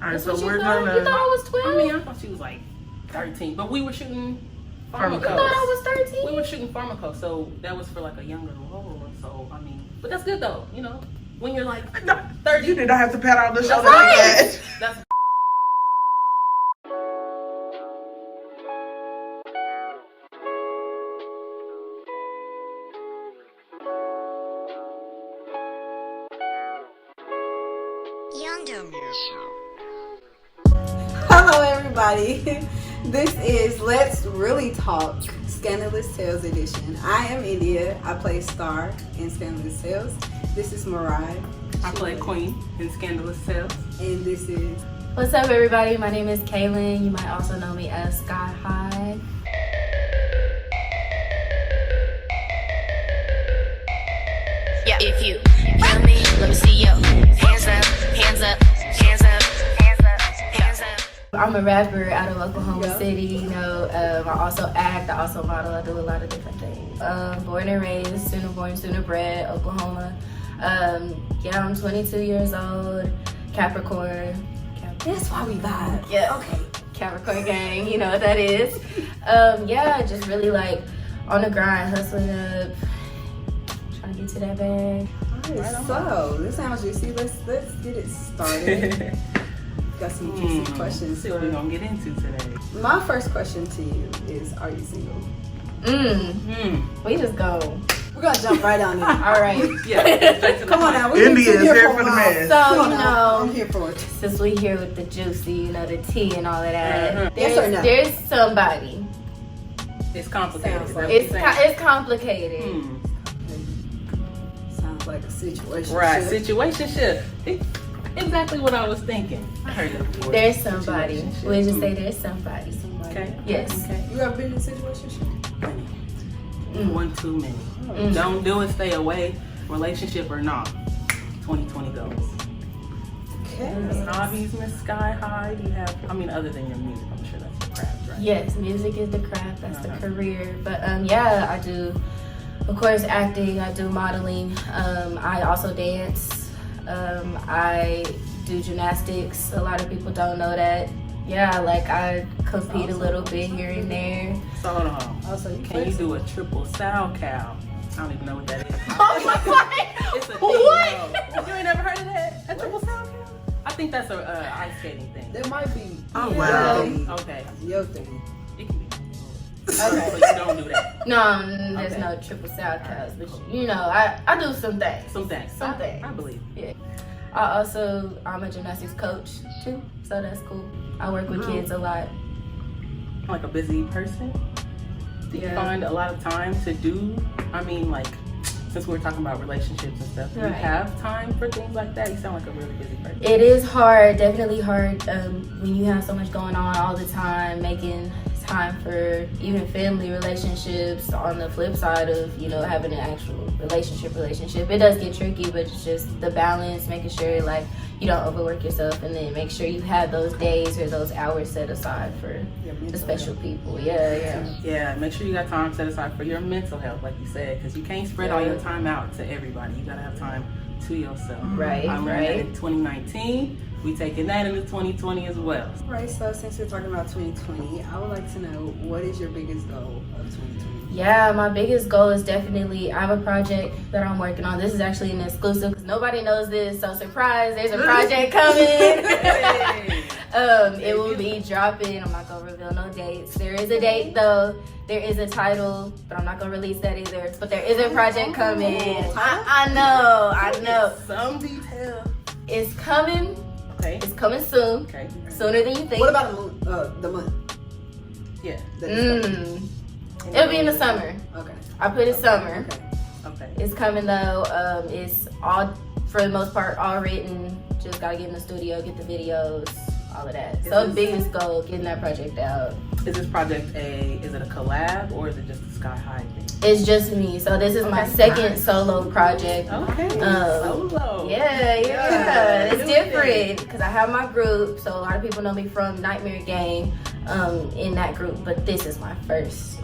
Alright, so we're gonna. You thought I was 12? I mean, I thought she was like 13, but we were shooting Pharmaco. You thought I was 13? We were shooting Pharmaco, so that was for like a younger role. So I mean, but that's good though, you know. When you're like 30, you did not have to pat on the shoulder right. like that. that's Hello everybody, this is Let's Really Talk, Scandalous Tales Edition. I am India, I play Star in Scandalous Tales. This is Mariah. I play Queen in Scandalous Tales. And this is... What's up everybody, my name is Kailyn. You might also know me as Skai Hye. Yeah, if you feel me, let me see your hands up, hands up, hands up, hands up, hands up. I'm a rapper out of Oklahoma City, you know. I also act, I also model, I do a lot of different things. Born and raised, sooner born, sooner bred, Oklahoma. Yeah, I'm 22 years old, Capricorn. That's why we vibe. Yeah. Okay. Capricorn gang, you know what that is. Yeah, just really like on the grind, hustling up, trying to get to that bag. Alright, so this sounds juicy. Let's get it started. Got some juicy questions. See what we're gonna get into today. My first question to you is, are you single? We just go. We're gonna jump right on in. All right. Yeah. Come on now. We've been India sitting is here a for the while. man. So, Come on you now. know, I'm here for it. since we here with the juicy, you know, the tea and all of that, Yes or no? there's somebody. It's complicated. Sounds like It's complicated. Sounds like a situation. Right, situationship. Exactly what I was thinking. I heard it before. There's somebody. Situationship. We just say there's somebody. Okay. Yes. Okay. You ever been in a situationship? Many. One too many. Don't do it. Stay away. Relationship or not. 2020 goals. Okay. Hobbies, Miss Skai Hye. Do you have? I mean, other than your music, I'm sure that's your craft, right? Yes, music is the craft, that's the career. But yeah, I do, of course, acting, I do modeling. I also dance. I do gymnastics. A lot of people don't know that. Yeah, like I compete a little bit here and there. So hold on. Also, Can you do a triple sow cow? I don't even know what that is. Oh my God! It's a thing. What? No. You ain't never heard of that? A triple sow cow? I think that's a ice skating thing. there might be. Oh, wow. Okay. Your thing. It can be. Okay. So you don't do that. No, there's Okay. no triple sour cows, but you know, I do some things. Some things. Some things. I believe. Yeah. I'm a gymnastics coach too, so that's cool. I work with kids a lot. Like a busy person. Do you Yeah. find a lot of time to do? I mean, like, since we're talking about relationships and stuff, do you Right. have time for things like that? You sound like a really busy person. It is hard, definitely hard when you have so much going on all the time, making time for even family relationships on the flip side of, you know, having an actual relationship. It does get tricky, but it's just the balance, making sure like you don't overwork yourself, and then make sure you have those days or those hours set aside for the special people. Yeah, make sure you got time set aside for your mental health, like you said, because you can't spread all your time out to everybody. You gotta have time to yourself. Right, I learned that in 2019. We taking that into 2020 as well. Right, so since we're talking about 2020, I would like to know, what is your biggest goal of 2020? Yeah, my biggest goal is definitely, I have a project that I'm working on. This is actually an exclusive because nobody knows this, so surprise, there's a project coming. It will be dropping. I'm not gonna reveal no dates. There is a date though. There is a title, but I'm not gonna release that either. But there is a project coming. I know. Some detail. It's coming. Okay. It's coming soon. Okay. Sooner than you think. What about the month? Yeah. that it's coming? It'll be in the summer. Okay. I put it summer. Okay. It's coming though. It's all, for the most part, all written. Just gotta get in the studio, get the videos, all of that. So biggest goal, getting that project out. Is this project is it a collab or is it just a Skai Hye thing? It's just me. So this is my second solo project. Okay. Solo. Yeah. It's different because I have my group. So a lot of people know me from Nightmare Gang in that group. But this is my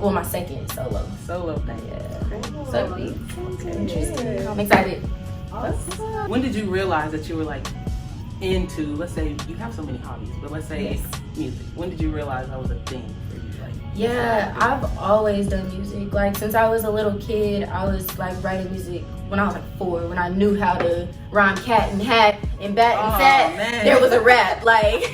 my second solo. Solo thing. Yeah. So it'll be Okay. interesting. I'm excited. Awesome. When did you realize that you were like into, let's say you have so many hobbies, but let's say music. When did you realize that was a thing for you? Like, Yeah, I've always done music. Like since I was a little kid, I was like writing music when I was like 4, when I knew how to rhyme cat and hat and bat and sat. Man. There was a rap. Like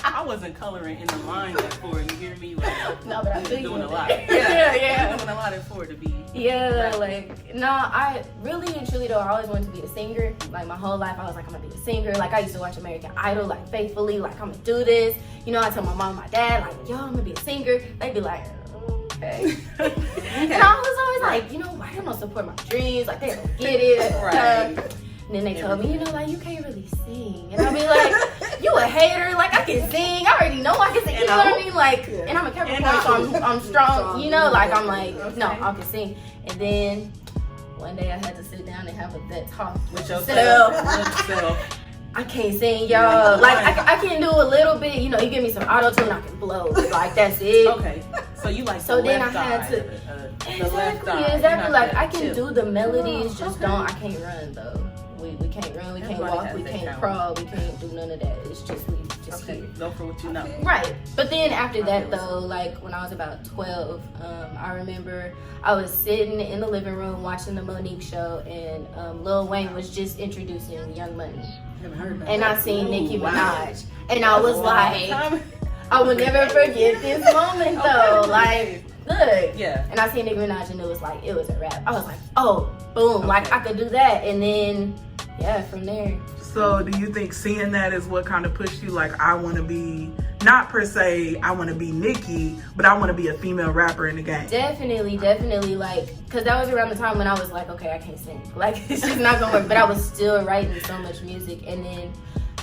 I wasn't coloring in the lines at 4. You hear me? Like, no, but I was think doing a of lot. it. Yeah. I'm doing a lot at 4 to be. Yeah, like, no, I really and truly though, I always wanted to be a singer. Like my whole life, I was like, I'm gonna be a singer. Like I used to watch American Idol, like faithfully, like I'm gonna do this. You know, I tell my mom and my dad, like, yo, I'm gonna be a singer. They'd be like, okay. And I was always like, you know, why they don't support my dreams? Like they don't get it. Right. And then they told me, you know, like you can't really sing. And I'll be like, you a hater? Like I can sing. I already know I can sing. You know what I mean? Like, and I'm a Capricorn, so I'm strong. You know, like I'm like, no, I can sing. And then one day I had to sit down and have that talk With yourself. I can't sing, y'all. Like I can do a little bit. You know, you give me some auto tune, I can blow. Like that's it. Okay. So you like So the then left I had eye to of it, the exactly, left eye. exactly. Like I Chill. can do the melodies, just don't. I can't run though. We can't run. We can't Everybody walk. has We their can't talent. crawl. We can't do none of that. It's just we just Okay. here. Go for what you know. Right. But then after that though, like when I was about 12, I remember I was sitting in the living room watching the Monique show, and Lil Wayne was just introducing Young Money, and I seen Nicki Minaj, and I was like, I will never forget this moment though. Like, look. Yeah. And I seen Nicki Minaj, and it was a rap. I was like, oh, boom, like I could do that, and then yeah, from there. So do you think seeing that is what kind of pushed you? Like, I want to be, not per se, I want to be Nicki, but I want to be a female rapper in the game. Definitely, like, cause that was around the time when I was like, okay, I can't sing. Like, it's just not gonna work. But I was still writing so much music, and then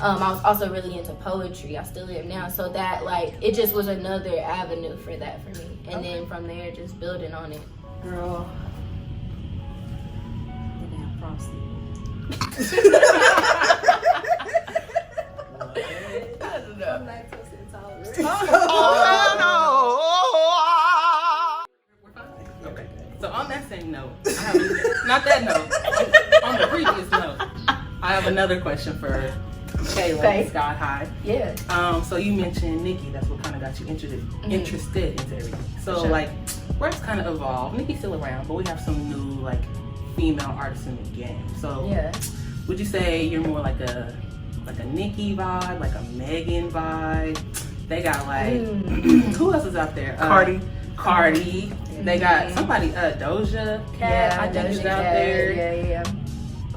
I was also really into poetry. I still am now. So that, like, it just was another avenue for that for me. And then from there, just building on it. Girl. The damn frosty. I'm lactose intolerant. Okay. So on that same note, I have not that note. On the previous note, I have another question for Kailyn, Okay. Skai Hye. Yeah. So you mentioned Nicki. That's what kind of got you interested into everything. So Sure. like, rap's kind of evolved. Nicki's still around, but we have some new like female artists in the game. So Yeah. would you say you're more like a Nicki vibe, like a Megan vibe? They got like who else is out there? Cardi. They got somebody, Doja Cat, I think is out there. Yeah.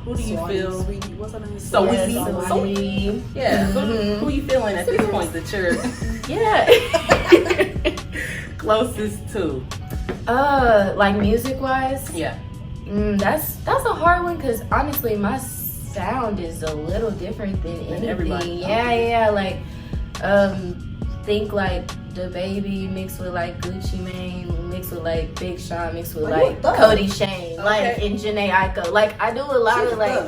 Who do you feel? Sweetie. What's her name? Sweetie. Sweetie. Yeah. Who you feeling at this point that you're Yeah. closest to? Like music wise? Yeah. That's a hard one, because honestly my sound is a little different than anything. everybody. Yeah. Like, think like the baby mixed with like Gucci Mane, mixed with like Big Sean, mixed with like Cody Shane, like and Janae Aiko. Like I do a lot of like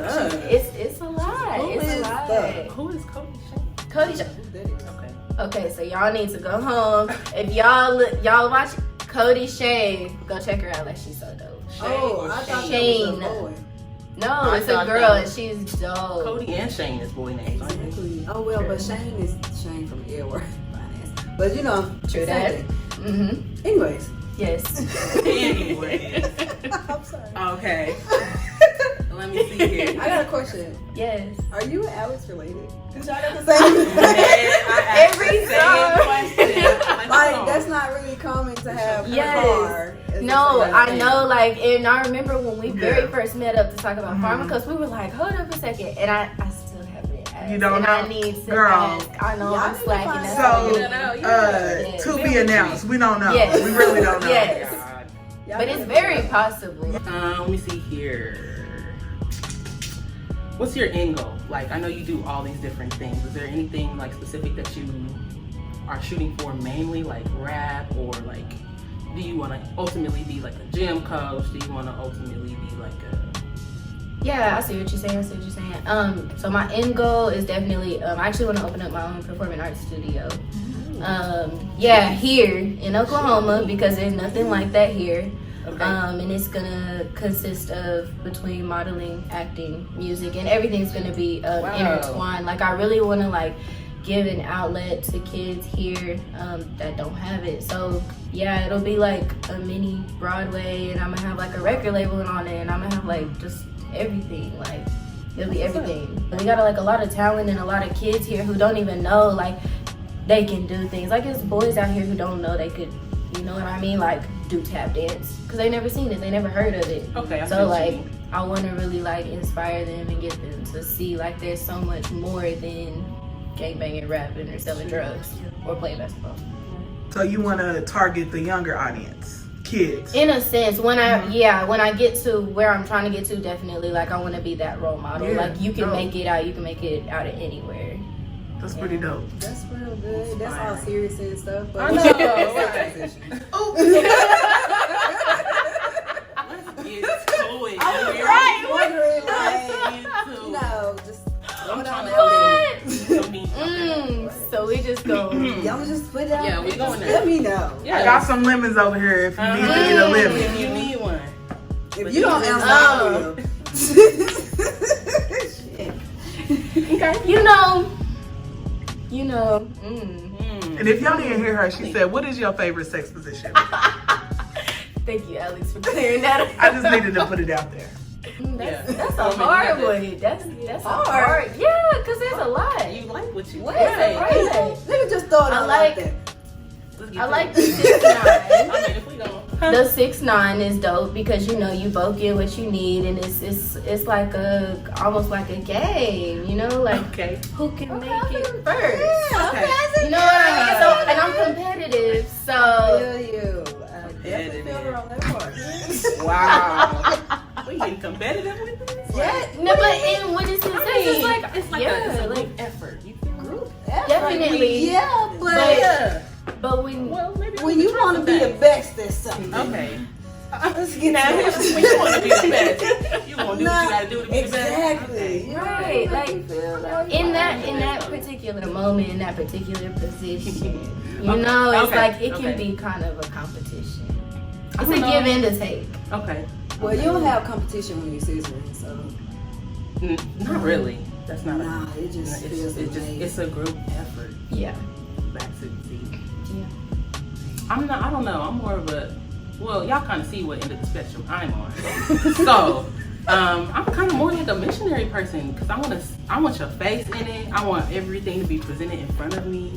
it's a lot. It's a lot. Who is Cody Shane? Cody Shane. Okay. Okay, so y'all need to go home. If y'all watch Cody Shane, go check her out. Like she's so dope. Oh, I thought Shane. that was a boy. No, it's a thought girl that and she's dope. Cody and Shane is boy names. Aren't they? Exactly. Oh well, but Shane is Shane from Airwork Finance. But you know, True that. Mm-hmm. Anyways. Yes. Anyway. I'm sorry. Okay. Let me see here. I got a question. Yes. Are you and Alex related? Cause y'all got the same Every song. Like that's not really common to have Yes. car. No, I know, like, and I remember when we very first met up to talk about pharma, because we were like, hold up a second, and I still haven't asked. You don't and know? I need to Girl. ask. I know Y'all I'm need to slacking. find That's So, all you know. to be announced. We don't know. Yes. We really don't know. Yes. God. But it's very possible. Let me see here. What's your end goal? Like, I know you do all these different things. Is there anything like specific that you are shooting for mainly, like rap, or like, do you want to ultimately be like a gym coach? Do you want to ultimately be like a... Yeah, I see what you're saying. So my end goal is definitely, I actually want to open up my own performing arts studio. Here in Oklahoma, because there's nothing like that here. Okay. And it's gonna consist of between modeling, acting, music, and everything's gonna be intertwined. Like I really want to like give an outlet to kids here that don't have it. So yeah, it'll be like a mini Broadway, and I'm gonna have like a record label on it, and I'm gonna have like just everything. Like it'll be everything. We got like a lot of talent and a lot of kids here who don't even know like they can do things. Like there's boys out here who don't know they could, you know what I mean, like do tap dance because they never seen it, they never heard of it. Okay. So like I want to really like inspire them and get them to see like there's so much more than gangbanging, rapping, or selling drugs or playing basketball. So you want to target the younger audience, kids. In a sense, when I get to where I'm trying to get to, definitely like I want to be that role model. Yeah, like you can dope. make it out, you can make it out of anywhere. That's pretty dope. That's real good. That's all serious and stuff. But I know. Right. Let's get to it. I'm wondering, Let's like, just I'm trying to So we just go. y'all just put it out. Yeah, we there. going Just there. let me know. Yeah. I got some lemons over here if you need to get a lemon. If you need one. If you don't answer, I will. Okay. You know. And if y'all didn't hear her, she said, "What is your favorite sex position?" Thank you, Alex, for clearing that up. I just needed to put it out there. That's a hard one. That's hard. Yeah, because there's a lot. You like what you What do. is it? Right. Let me just throw it I out like- there. I like the 6'9". I mean, if we don't. The 6'9" is dope because you know you both get what you need, and it's like almost like a game, you know, like Okay. who can make it first. Okay. You know what I mean? So, and I'm competitive, so I feel you. I definitely feel her on that part. Wow. We getting competitive with this? yeah. No, but in what is his It's saying? like it's Yeah, a like- group effort. You feel me? Group Definitely. Yeah, but Yeah. But when Well, maybe when you want to be the best at something, Okay. let's get Now, to when it. you want to be the best, you want to do what you got to do to be the best. Exactly. Okay. right, like in that Okay. particular moment, in that particular position, you know, it's Okay, like it can okay. be kind of a competition. I It's a don't know. give and a take. Okay. Well, you don't have competition when you're scissoring, so Not really. That's not nah, it just feels it's a group effort. Yeah. Back to the seat. Yeah. I don't know. I'm more of a, well, y'all kind of see what end of the spectrum I'm on. So, I'm kind of more like a missionary person because I want your face in it. I want everything to be presented in front of me.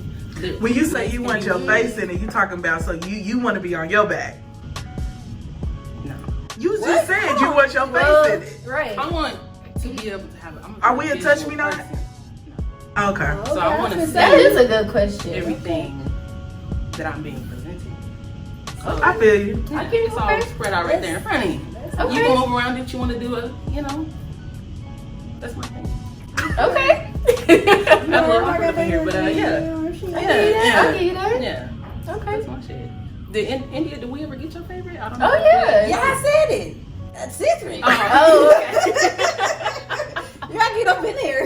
When you say you want your face in it, you talking about so you want to be on your back. No. You just said you want your face in it. Right. I want to be able to have. Are we a touch me not? Okay. So I want to That see is a good question. everything that I'm being presented. So I feel you. I think it's all spread out right there in front of you. Okay. You can move around if you want to do it. You know, that's my thing. Okay. I love my up in here, but yeah. I'll give you that. Yeah. Okay. That's my shit. India, did we ever get your favorite? I don't know. Oh yeah. Yeah, I said it. That's scissoring. Oh, okay. You gotta get up in there.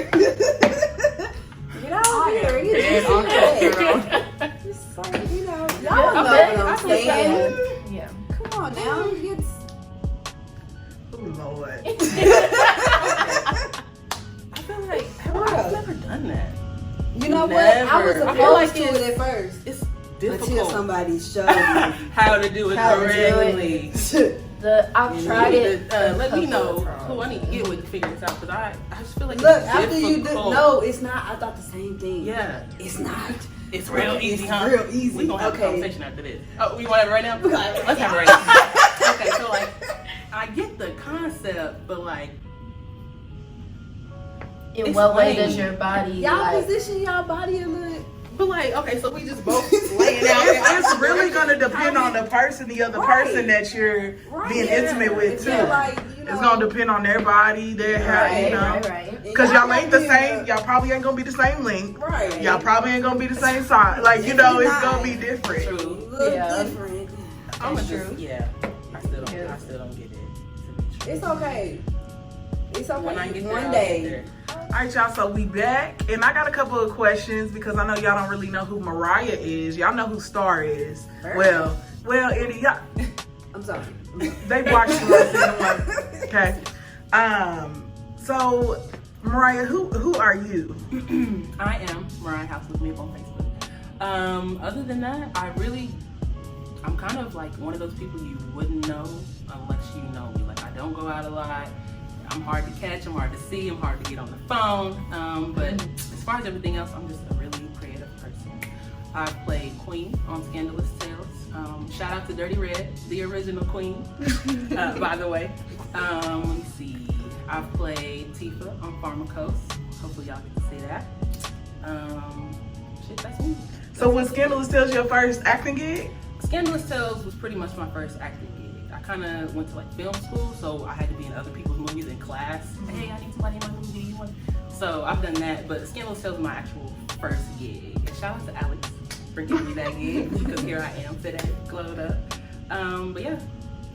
Get out here. Dead on Get Just like, you know, y'all know what I'm saying. Yeah. Come on now. It's, Oh Lord. I feel like I've never done that. you know what? I was Never. I feel like opposed to it at first. It's Until difficult somebody showed me how to do it how to do correctly. it. I've tried it. Let me a know couple of who I need to get with to figure this out because I just feel like Look, it's after you do, difficult. no, it's not. I thought the same thing. Yeah. It's not. It's real easy, It's huh? real easy. We gonna have Okay. a conversation after this. Oh, we want to have it right now? Let's have it right now. Okay, so like, I get the concept, but like, In what way explain. does your body Y'all like? position y'all body a little. but like, okay, so we just both laying out. It's really gonna depend on the person, the other Right. person that you're Right. being intimate with too. Yeah, like, you know, It's gonna depend on their body, their hair, you know. Right. Cause y'all gonna ain't the be same. Y'all probably ain't gonna be the same length. Right. Y'all probably ain't gonna be the same size. Like you know, it's gonna be Not. different. True. Look Yeah. different. I'm That's just, true. yeah. I still don't get it. To be true. It's okay. It's okay. When I get there, One I'll day. get there. All right, y'all. So we back, and I got a couple of questions because I know y'all don't really know who Mariah is. Y'all know who Star is. Well, Eddie, y'all. I'm sorry. They watched you on season 1. Okay. So Mariah, who are you? I am Mariah House with me on Facebook. Other than that, I'm kind of like one of those people you wouldn't know unless you know me. Like I don't go out a lot. I'm hard to catch, I'm hard to see, I'm hard to get on the phone. But as far as everything else, I'm just a really creative person. I've played Queen on Scandalous Tales. Shout out to Dirty Red, the original Queen, by the way. Let me see. I've played Tifa on Pharmacos. Hopefully y'all get to see that. That's me. So was Scandalous Tales your first acting gig? Scandalous Tales was pretty much my first acting gig. I kind of went to like film school, so I had to be in other people's movies in class. Hey, I need somebody in my movie. You want? So I've done that, but Scandalous Tales was my actual first gig. And shout out to Alex for giving me that gig because here I am today, glowed up. But yeah,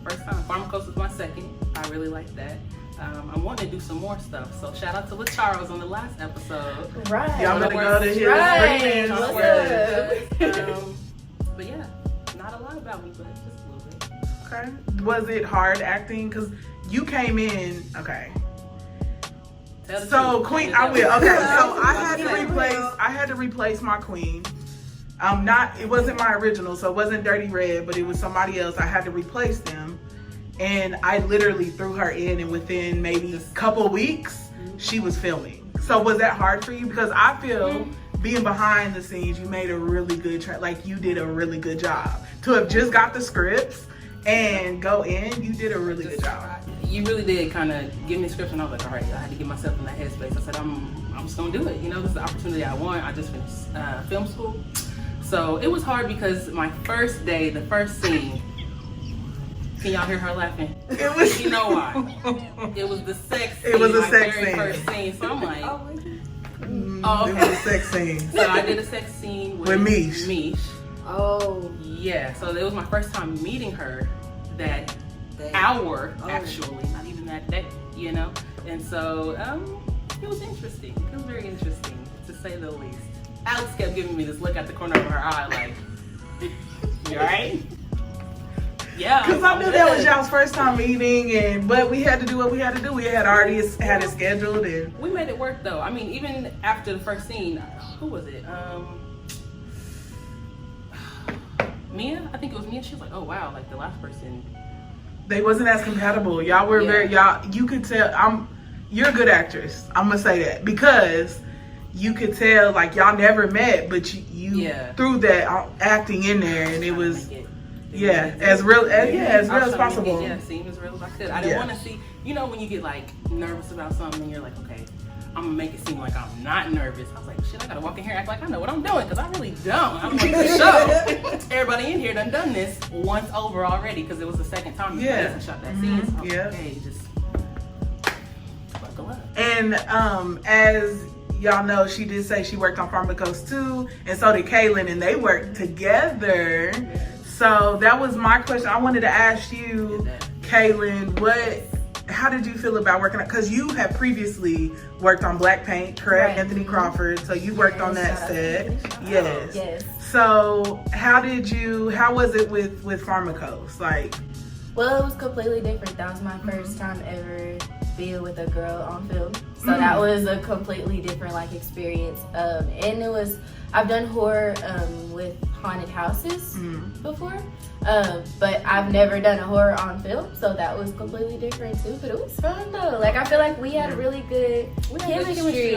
first time. Pharmacos was my second. I really like that. I'm wanting to do some more stuff, so shout out to LaCharles on the last episode. Right. Y'all better go to his Right. But yeah, not a lot about me, but just a little bit. Okay. Was it hard acting? Because you came in, okay. Tell the So truth. Queen, I will. Okay, so I had to replace my Queen. It wasn't my original, so it wasn't Dirty Red, but it was somebody else. I had to replace them. And I literally threw her in, and within maybe a couple weeks, she was filming. So was that hard for you? Because I feel being behind the scenes, you made a really good, you did a really good job. To have just got the scripts and go in, you did a really good job. You really did kind of give me a script, and I was like, all right, I had to get myself in that headspace. I said, I'm just gonna do it. You know, this is the opportunity I want. I just finished film school. So it was hard because my first day, the first scene, can y'all hear her laughing? It was. You know why? It was the sex scene. It was a my sex very scene. first scene. So I'm like, Oh, okay. It was a sex scene. So I did a sex scene with Mish. Mish. Oh. Yeah. So it was my first time meeting her that hour, actually, not even that day. You know. And so it was interesting. It was very interesting, to say the least. Alex kept giving me this look at the corner of her eye, like, you alright? Yeah. Because I knew that was y'all's first time meeting, but we had to do what we had to do. We had already had it scheduled, and we made it work though. I mean, even after the first scene, who was it? Mia? I think it was Mia. She was like, oh wow, like the last person. They wasn't as compatible. Y'all were you could tell, you're a good actress. I'm going to say that. Because you could tell, like, y'all never met, but you threw that acting in there, and it was... as real as possible. Seem as real as I could. I didn't want to see, you know, when you get like nervous about something, and you're like, okay, I'm gonna make it seem like I'm not nervous. I was like, shit, I gotta walk in here and act like I know what I'm doing, because I really don't. I'm like, for sure. Everybody in here done this once over already, because it was the second time you guys shot that scene. So I was like, hey, just buckle up. And as y'all know, she did say she worked on Pharmacos too, and so did Kailyn, and they worked together. So that was my question. I wanted to ask you, Kailyn, how did you feel about working on, because you had previously worked on Black Paint, correct? Right. Anthony Crawford. So you worked on that set. Yes. So how was it with Pharmacos? Like, well, it was completely different. That was my first time ever being with a girl on film. So that was a completely different experience. And it was, I've done horror with haunted houses before, but I've never done a horror on film, so that was completely different too. But it was fun though. I feel like we had a really good chemistry.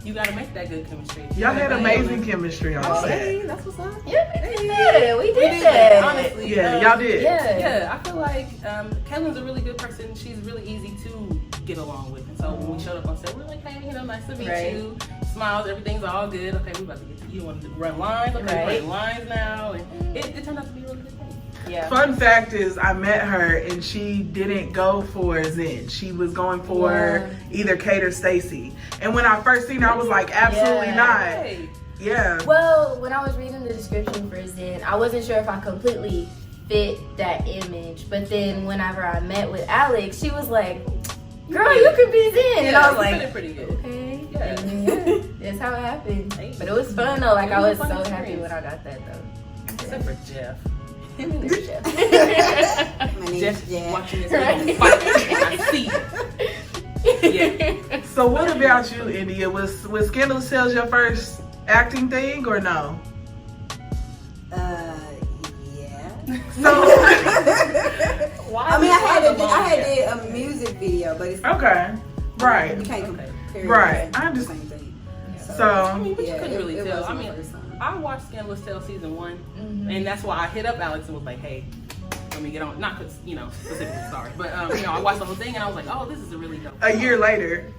You gotta make that good chemistry. Y'all had amazing chemistry on set. Hey, that's what's up. Yeah, we did that. Honestly, y'all did. Yeah, I feel like Kailyn's a really good person. She's really easy to get along with, and so when we showed up on set, we were like, hey, nice to meet you. Smiles, everything's all good. Okay, we about to get to you. Want to run lines? Okay, we're running lines now, and it turned out to be a really good thing. Yeah. Fun fact is, I met her and she didn't go for Zen. She was going for either Kate or Stacy. And when I first seen her, I was like, absolutely not. Yeah. Well, when I was reading the description for Zen, I wasn't sure if I completely fit that image. But then whenever I met with Alex, she was like, girl, you could be Zen. And I was like, pretty good. Okay. Yeah. That's how it happened. But it was fun though. I was so happy when I got that though. Except for Jeff. Him and the chef. My name's Just Jade. watching this video fight, and I see it. Yeah. So what about you, India? Was Scandalous Tales your first acting thing or no? Yeah. So I mean, I had did a music video, but it's okay, right, you can't compare. Right. It's I the understand. same thing. So I mean, but Yeah, you couldn't really it tell. was I my mean, first time. I watched Scandalous Tales season 1, Mm-hmm. and that's why I hit up Alex and was like, "Hey, let me get on." Not because specifically sorry, but I watched the whole thing and I was like, "Oh, this is a really dope." a year later,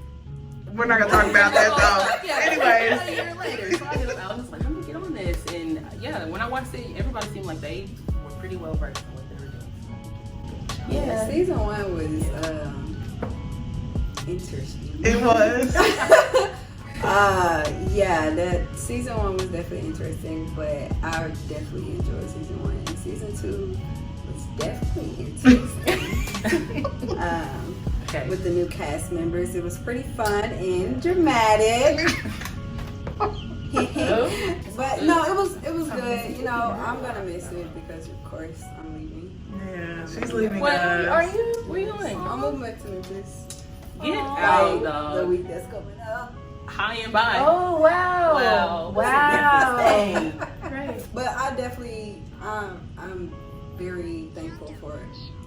we're not gonna talk about that though. Yeah, Anyways, a year later, so I hit up Alex and was like, "Let me get on this," and yeah, when I watched it, everybody seemed like they were pretty well versed in what they were doing. Yeah, season 1 was interesting. it was. Yeah, that season 1 was definitely interesting, but I definitely enjoyed season 1. And season 2 was definitely interesting. Okay. With the new cast members, it was pretty fun and dramatic. But no, it was good. You know, I'm gonna miss it because of course I'm leaving. Yeah, she's leaving What us. are you? Where you going? I'm moving back to Memphis. Get out, The dog. week that's coming up. High and by. Oh wow! Wow! Right. But I definitely, I'm very thankful for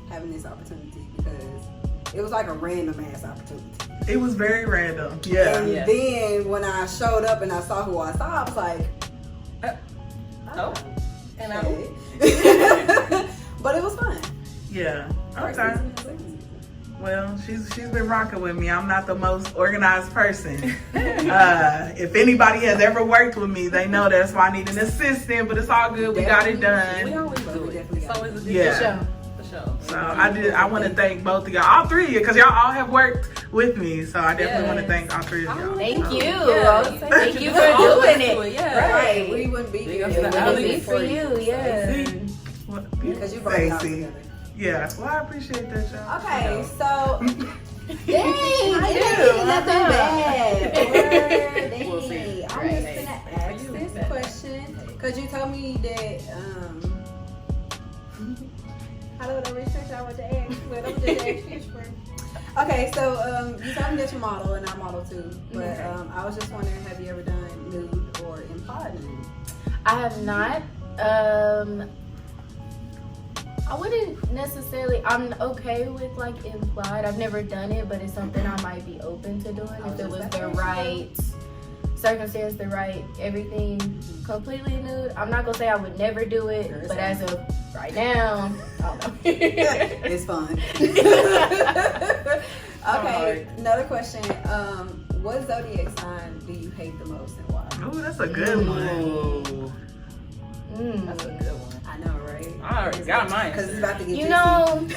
having this opportunity because it was like a random ass opportunity. It was very random. Yeah. And Yeah. then when I showed up and I saw who I saw, I was like, Oh. And I. okay. But it was fun. Yeah. First Okay. season, second season. Well, she's been rocking with me. I'm not the most organized person. If anybody has ever worked with me, they know that's why I need an assistant. But it's all good. We got it We done. always do it. It's always a good Yeah. show. For sure. So I want to thank both of y'all, all three of you, because y'all all have worked with me. So I definitely want to thank all three of y'all. Thank you. Yeah. Thank you for Always doing do it. Yeah. Right. We wouldn't be Big here. ups if to it the wasn't Alex. For you, yeah. What? Because you brought it all Stacey. together. Yeah. Well, I appreciate that, y'all. Okay, so dang, I it do. ain't nothing bad. Word, dang. We'll see. I'm Right. just gonna ask this question because you told me that I don't know which question I want to ask, but I'm just asking this first. Okay, so you told me that you model and I model too, but I was just wondering, have you ever done nude or implied nude? I have not. I wouldn't necessarily. I'm okay with like implied. I've never done it, but it's something I might be open to doing if it was the right circumstance, the right everything. Completely nude. I'm not gonna say I would never do it, but as of right now, I don't know. It's fun. Okay, another question. What zodiac sign do you hate the most and why? Oh, that's a good one. Ooh. That's a Mm. good one. I know, right? I already got mine. Because it's about to get You juicy. know,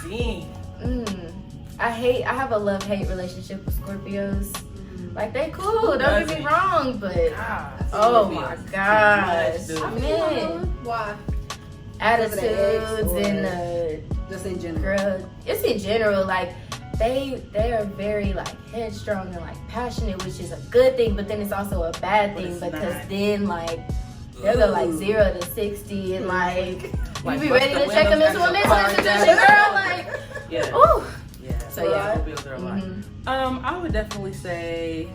Dang. I have a love-hate relationship with Scorpios. Like they cool, don't get me wrong, but God. oh my gosh, Dude. man, Why? attitudes or- and Just in general. girl, it's in general. Like they are very like headstrong and like passionate, which is a good thing, but then it's also a bad But thing it's because not. then like they'll go like 0 to 60 and like Like, you be bust ready the to check them windows into a out mental your car institution, down. girl. Like, Yeah. ooh. Yeah. So yeah. Scorpios are a lot. I would definitely say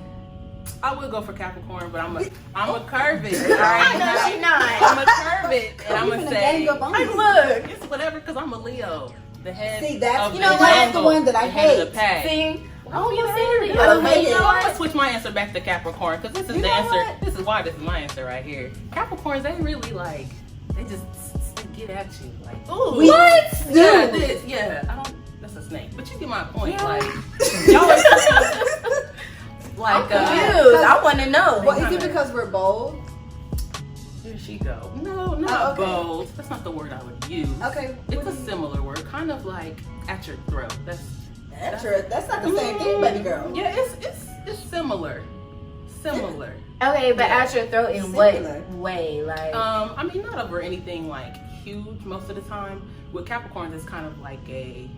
I would go for Capricorn, but I'm a curve it. I know she not. I'm a curve it, and I'm gonna say, Look. it's whatever, because I'm a Leo. The head. See, that's- of you the know what? That's the jungle, one that I the head of hate. the pack. See, oh, you see, I don't hate you it. know I'm gonna what? switch my answer back to Capricorn because this is You the know answer. what? This is why this is my answer right here. Capricorns, they really like, they just get at you like, ooh, What? Yeah, Dude. this, yeah. I don't. That's a snake, but you get my point. Yeah. Like, y'all are like, Confused. I want to know. Well, is it because we're bold? here she go. No, not Oh, okay. bold. That's not the word I would use. Okay. It's a similar word, kind of like at your throat. That's not the same thing, baby girl. Yeah, it's similar. Similar. Okay, but at your throat in Singular. what way? Like, I mean, not over anything like huge most of the time. With Capricorns, it's kind of like a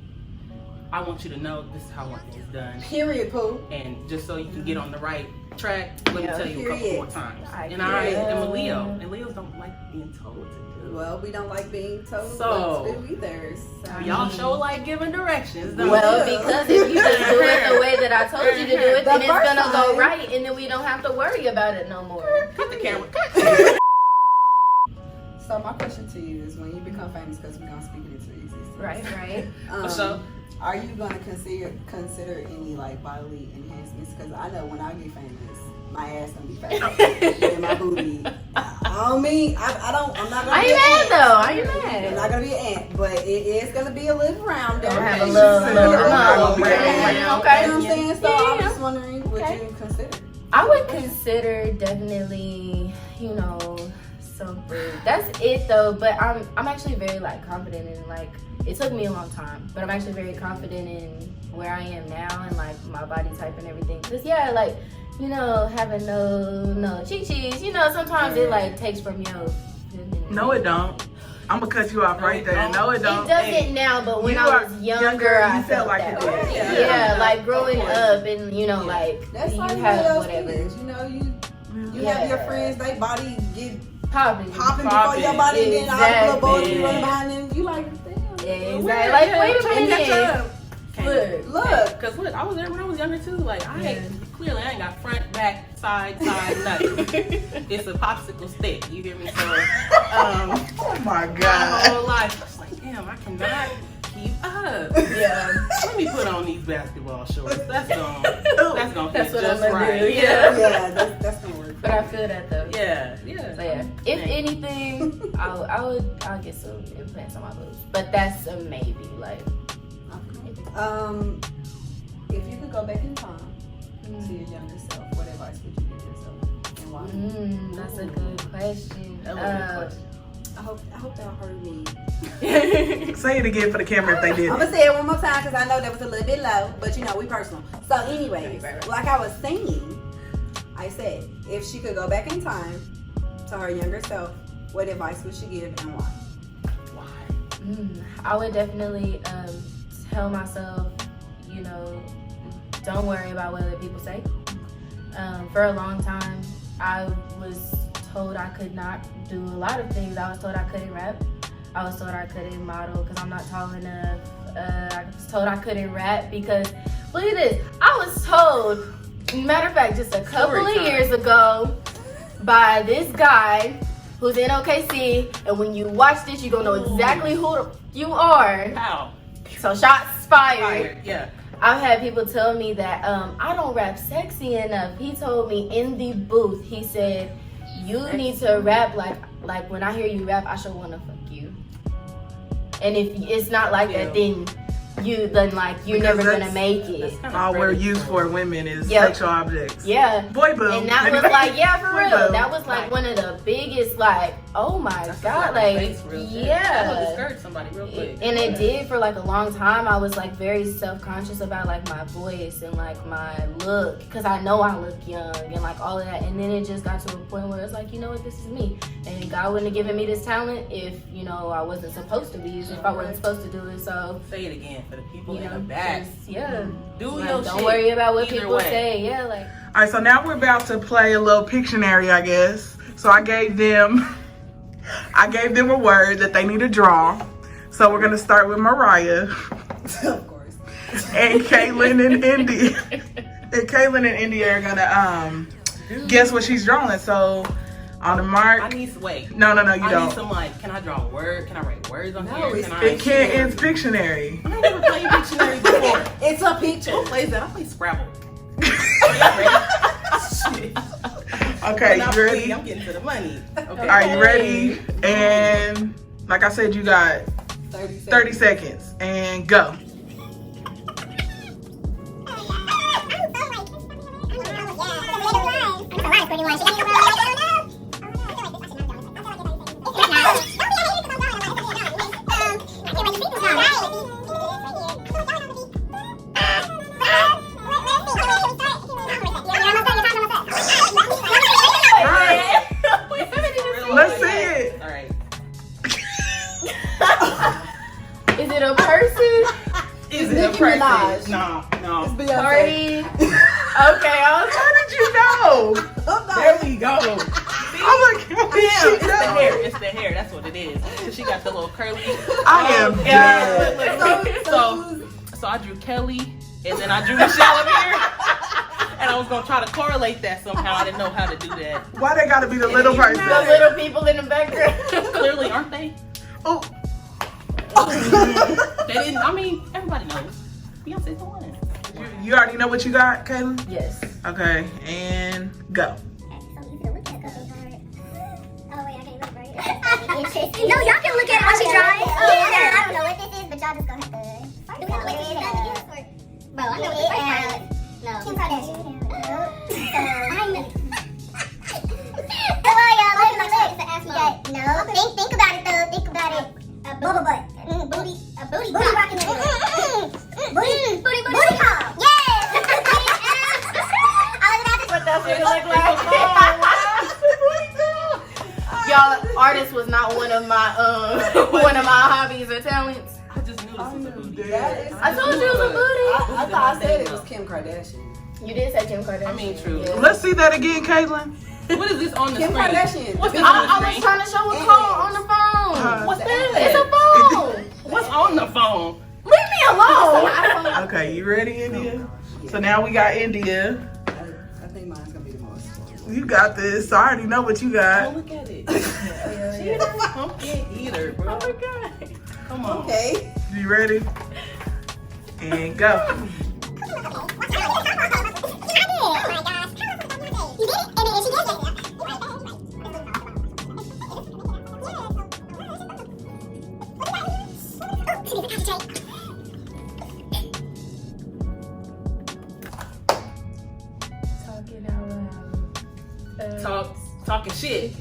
I want you to know this is how one thing is done. Period, Pooh. And just so you can get on the right track, let me tell you a couple Period. more times. I And I am a agree. Leo, and Leos don't like being told what to do. Well, we don't like being told So, what to do either. So. Y'all show like giving directions, don't Well, Yeah. because if you just do it the way that I told you to do it, then The it's first gonna go time. right, and then we don't have to worry about it no more. Cut the camera. So my question to you is, when you become famous, because we're gonna speak it into existence. Right, right. So, Are you gonna consider any like bodily enhancements? Because I know when I get famous, my ass gonna be fat and my booty. I don't mean I'm not gonna. Are be you an mad ant. though? Are you I'm mad? not gonna be an ant, but it is gonna be a little rounder. Gonna have a It's little- gonna little- be a little- rounder. okay. You know what I'm saying? So Yeah. I'm just wondering, would Okay. you consider? I would consider definitely, something. That's it though. But I'm actually very like confident in like. It took me a long time, but I'm actually very confident in where I am now and like my body type and everything. Cause yeah, like having no cheeks. Sometimes it like takes from your. No, it don't. I'm gonna cut you off right there. No, it It don't. doesn't now, but when You I are was younger, I you felt like that it way. did. Yeah, like growing up and like That's you like have those whatever. kids. You Yeah. have your friends, they body get Popping. popping before your body, and then all the little boys be Exactly. running behind them. You like, damn. Yeah, exactly. Like, wait a minute. Look. Look. Cause look, I was there when I was younger too. Like clearly I ain't got front, back, side, nothing. It's a popsicle stick. You hear me? So, Oh my my God. whole life, I was like, damn, I cannot keep up. Yeah. Let me put on these basketball shorts. That's gonna fit That's what just I'm gonna right. do, Yeah. Yeah, that's gonna work. But I feel that though. Yeah. So yeah, if anything, I'll get some implants on my boobs. But that's a maybe. Like, If you could go back in time to your younger self, what advice would you give yourself and why? that's a good question. That was a good question. I hope y'all heard me. Say it again for the camera if they I'm did. gonna say it one more time because I know that was a little bit low, but we personal. So anyways, like I was saying, I said if she could go back in time to her younger self, what advice would she give and why? I would definitely tell myself, don't worry about what other people say. For a long time, I was told I could not do a lot of things. I was told I couldn't rap. I was told I couldn't model because I'm not tall enough. I was told I couldn't rap because, look at this. I was told, matter of fact, just a couple of years ago by this guy who's in OKC, and when you watch this, you're going to know exactly who you are. How? So shots fired. Yeah. I've had people tell me that I don't rap sexy enough. He told me in the booth, he said, you need to rap like when I hear you rap, I should want to fuck you. And if it's not like that, then you're never gonna make it. All we're used for women is Yep. sexual objects. Yeah. Boy boom. And that was like, yeah, for Boy real. boom. That was like one of the biggest, like, oh my God, like, yeah. Skirt somebody real quick. And it did for like a long time. I was like very self-conscious about like my voice and like my look, because I know I look young and like all of that. And then it just got to a point where it's like, you know what, this is me. And God wouldn't have given me this talent if, I wasn't supposed to be, if I wasn't supposed to do it. So, Say it again for the people in the back. just, yeah. Do Like, your don't shit. worry about what Either people way. say. Yeah, like. All right, so now we're about to play a little Pictionary, I guess. So I gave them a word that they need to draw. So we're gonna start with Mariah Of course. and Kailyn and Indy. And Kailyn and Indy are gonna guess what she's drawing. So on the mark. I need some, wait. No, you I need don't. some can I draw a word? Can I write words on here? it's- Can I? It can't. It's Pictionary. I never played Dictionary before. It's a picture. Who plays that? I play Scrabble. Shit. Okay, Now, you ready? please, I'm getting to the money. Okay. Are you ready? And like I said, you got 30 seconds. 30 seconds. And go. Let's see it. All right. Is it a person? Is Nicki it a person? Minaj. No. It's Beyonce. Party. Okay, How did you know? There we go. I'm like, how did she It's the know? hair. It's the hair. That's what it is. So she got the little curly. I am dead. So I drew Kelly, and then I drew Michelle up here. And I was gonna try to correlate that somehow. I didn't know how to do that. Why they gotta be the little person? the little people in the background. Clearly, aren't they? Oh, They didn't. I mean, everybody knows. Beyonce's the one. you already know what you got, Kailyn? Yes. Okay, and go. No, y'all can look at it while she tries. Yeah, I don't know what this is, but y'all just gonna have to. Do we have to wait till she's done again? Bro, I know what it is. No. Kim Kardashian. I know. Come on, y'all. Look at my legs. No, think about it though. Think about it. A bubble butt. Booty. A booty. Booty rocking it. Booty call. Yes. I was about to. What that's what it look like. Y'all, artist was not one of my hobbies or talents. I just knew this was a booty. I told you it was a booty. I thought I said it was Kim Kardashian. You did say Kim Kardashian. I mean, true. Yeah. Let's see that again, Kailyn. What is this on the Kim screen? Kardashian. What's this on the I was screen? trying to show what's on the phone. What's that? It's a phone. What's on the phone? Leave me alone. Okay, you ready, India? So now we got India. I think mine's gonna be the most. You got this. I already know what you Oh, got. look at it. She is a pumpkin eater, bro. Oh my god. Come on. Okay. You ready? And go. Talking out loud. Talking shit.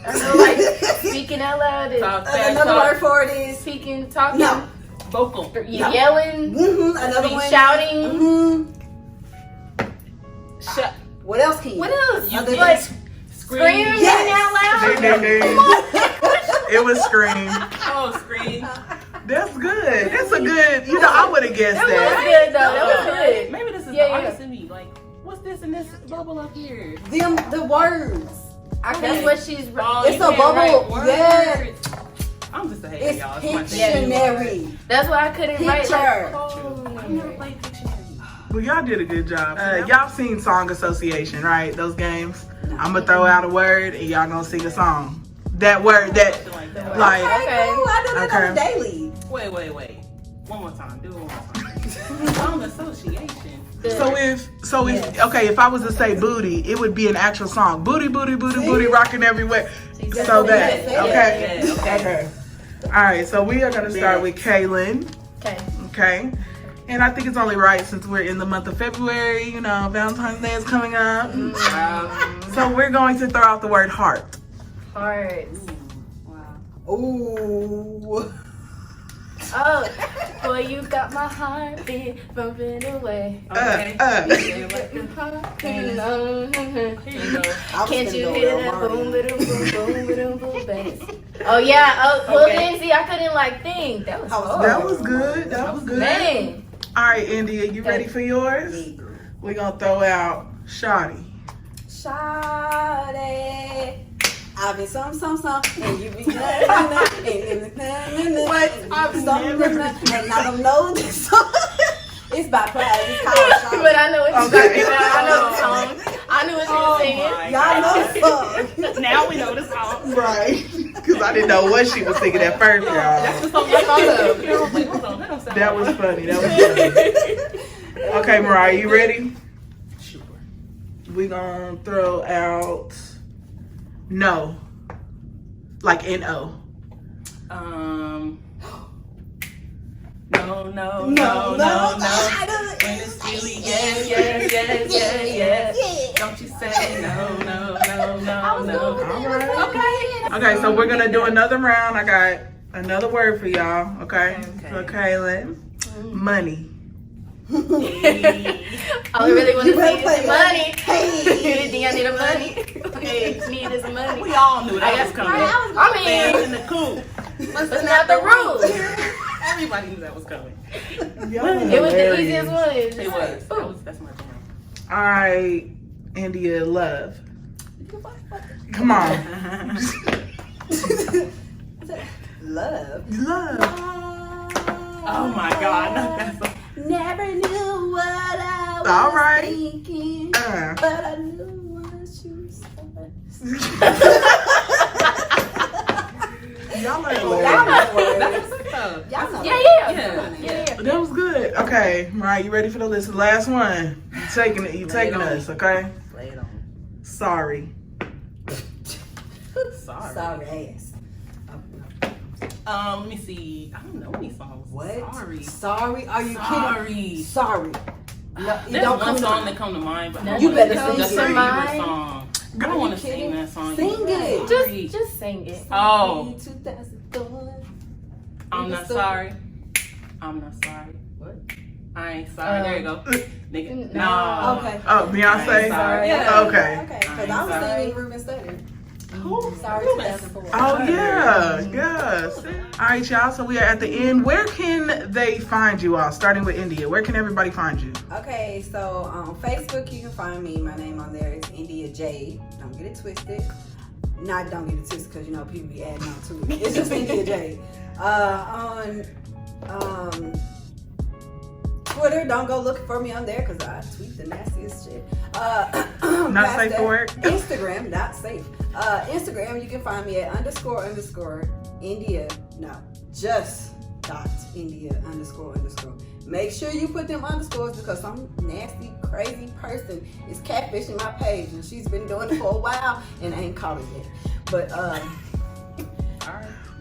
I know, like speaking out loud. Talk fast, Another talk. word for it is Speaking, talking. no. Vocal. Yelling. Another Be one. shouting. Shut. What else can you? What else? You Other did. Like Scream. screaming Yes. out loud. Ding, ding, ding. It was Scream. Oh, scream. That's good. That's a good. You know, I would have guessed That was that. good though. That was good. Maybe this is Yeah, the yeah. artist in me. Like, what's this and this bubble up here? The words. That's what she's. Oh, It's you a can't bubble. write Yeah. words. I'm just a hater, It's y'all. It's my thing. Pictionary. That's why I couldn't write. Picture. I've never played Pictionary. Well, y'all did a good job. Y'all seen Song Association, right? Those games. I'm gonna throw out a word and y'all gonna sing a song. That word that, Something like that. like, Okay. Ooh, I do that Okay. on the daily. Wait. One more time. Do it one more time. Song association. if I was to say booty, it would be an actual song. Booty, booty, booty, booty, rocking everywhere. So that, okay? Yeah, okay. All right, so we are gonna start with Kailyn. Okay. Okay. And I think it's only right since we're in the month of February, you know, Valentine's Day is coming up. So we're going to throw out the word heart. Hearts. Wow. Ooh. Oh, boy, you got my heartbeat bumping away. Okay. Here Here you Can't Can't you hear that boom, boom, boom, boom, boom, bass? Oh yeah. Oh, well, Okay. then see, I couldn't like think. That was hard. That was good. That was good. Man. All right, India, you ready for yours? We're going to throw out Shawty. Shawty. I've been some, and you be what? I've never- and I don't know this song. It's by Pride. It's called Shawty. But I know what you're Okay. talking about. I know the song. I knew what you were singing. Y'all know the song. Now we know the song. Right. Because I didn't know what she was singing at first, y'all. That's the song I thought of. I was like, hold on, that don't sound That right. was funny. That was funny. Okay, Mariah, you ready? Sure. We're going to throw out no. Like N-O. No. When it's really yes. Don't you say no. Okay, so we're going to do another round. I got another word for y'all, okay? Okay. So, Kailyn, money. All I really want You to better see play is the money. Hey. You think I need a money? Hey, need is money. We all knew that was coming. I mean, in the coop. it's not the rule. Everybody knew that was coming. It was the easiest one. It was. That's my jam. All right, India, love. Come on. Love. Oh my God. Never knew what I was All right. thinking, but I knew what you said. Y'all are Y'all know. Yeah. That was good. Okay, Mariah, you ready for the list? The last one. You taking us, okay? Lay it on. Sorry. Sorry ass. Let me see. I don't know any songs. What? Sorry. Are you Sorry. kidding? Sorry. No, it There's don't one come song to that come to mind, but You better it's sing just it. a favorite Mine? song. I don't want to sing that song. Sing it. Sorry. Just sing it. Oh. 2004. I'm not sorry. I'm not sorry. What? I ain't sorry. There you go. Nigga. No. Okay. Oh, Beyonce? Sorry. Yeah. Okay. Because I was Sorry. singing Ruben Studdard. Who? Sorry, 2004. Oh, yeah. Yes. All right, y'all. So we are at the end. Where can they find you all? Starting with India. Where can everybody find you? Okay, so on Facebook you can find me. My name on there is India Jade. Don't get it twisted. Don't get it twisted because you know people be adding on to it. It's just India Jade. On Twitter, don't go looking for me on there because I tweet the nastiest shit. Not safe for work. Instagram, not safe. Instagram, you can find me at __ India. No, just .India __. Make sure you put them underscores because some nasty, crazy person is catfishing my page and she's been doing it for a while and ain't caught it yet. But Alright.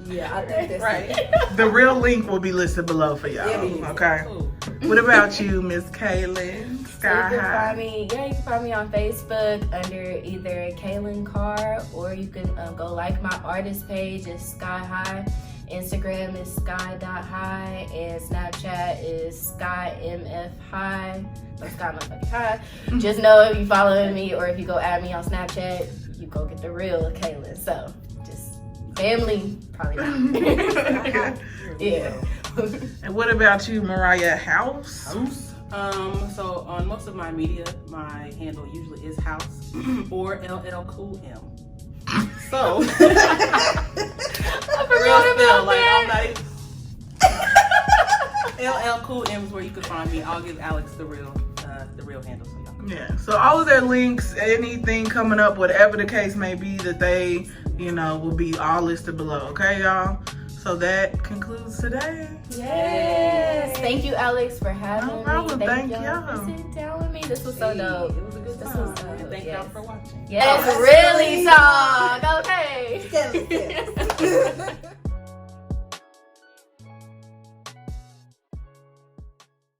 yeah, I think that's Right. it. The real link will be listed below for y'all. Yeah. Okay. Cool. What about you, Miss Kailyn? So Sky you can High. find me. Yeah, you can find me on Facebook under either Kailan Carr, or you can go like my artist page is Skai Hye. Instagram is sky.high, and Snapchat is skymfhigh. Or Sky motherfucking High. Just know if you follow me or if you go add me on Snapchat, you go get the real Kailyn. So just family, probably not. Yeah. And what about you, Mariah House? So on most of my media, my handle usually is House or LL Cool M. So real spell, like I'm not even LL Cool M is where you can find me. I'll give Alex the real handle so y'all can. Yeah. So all of their links, anything coming up, whatever the case may be, that they, will be all listed below. Okay, y'all. So that concludes today. Yes. Thank you, Alex, for having No problem. me. Thank y'all y'all. for sitting down with me. This was so dope. It was a good This time. was dope. And thank y'all for watching. Yes, Oh, really that's talk. Okay. Yes.